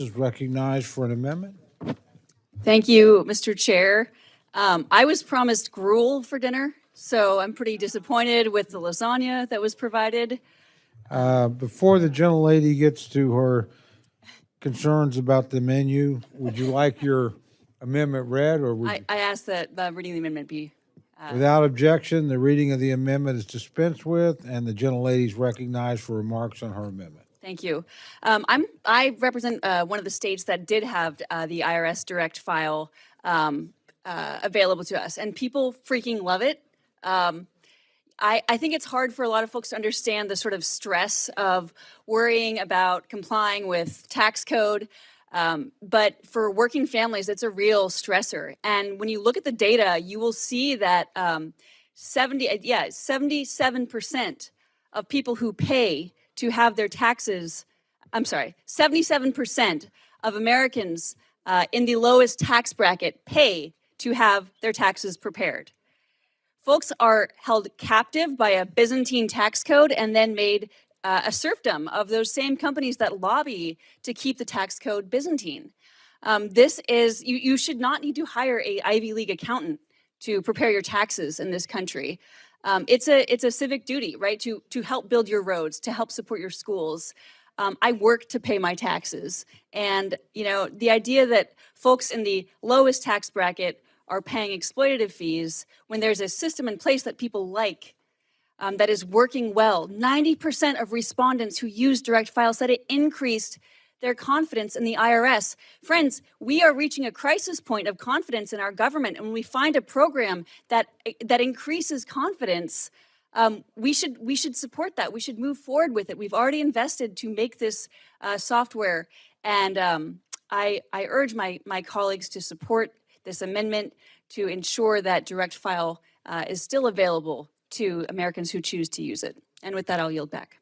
is recognized for an amendment. Thank you, Mr. Chair. I was promised gruel for dinner, so I'm pretty disappointed with the lasagna that was provided. Before the gentlelady gets to her concerns about the menu, would you like your amendment read, or would I asked that the reading of the amendment be. without objection, the reading of the amendment is dispensed with, and the gentlelady is recognized for remarks on her amendment. Thank you. I represent one of the states that did have the IRS Direct File available to us, and people freaking love it. I think it's hard for a lot of folks to understand the sort of stress of worrying about complying with tax code. But for working families, it's a real stressor. And when you look at the data, you will see that 77% of people who pay to have their taxes, 77% of Americans in the lowest tax bracket pay to have their taxes prepared. Folks are held captive by a Byzantine tax code and then made a serfdom of those same companies that lobby to keep the tax code Byzantine. You should not need to hire a Ivy League accountant to prepare your taxes in this country. It's a civic duty, right, to help build your roads, to help support your schools. I work to pay my taxes. And, the idea that folks in the lowest tax bracket are paying exploitative fees when there's a system in place that people like, that is working well. 90% of respondents who use Direct File said it increased their confidence in the IRS. Friends, we are reaching a crisis point of confidence in our government, and when we find a program that increases confidence, we should support that. We should move forward with it. We've already invested to make this software, and I urge my colleagues to support this amendment to ensure that Direct File is still available to Americans who choose to use it. And with that, I'll yield back.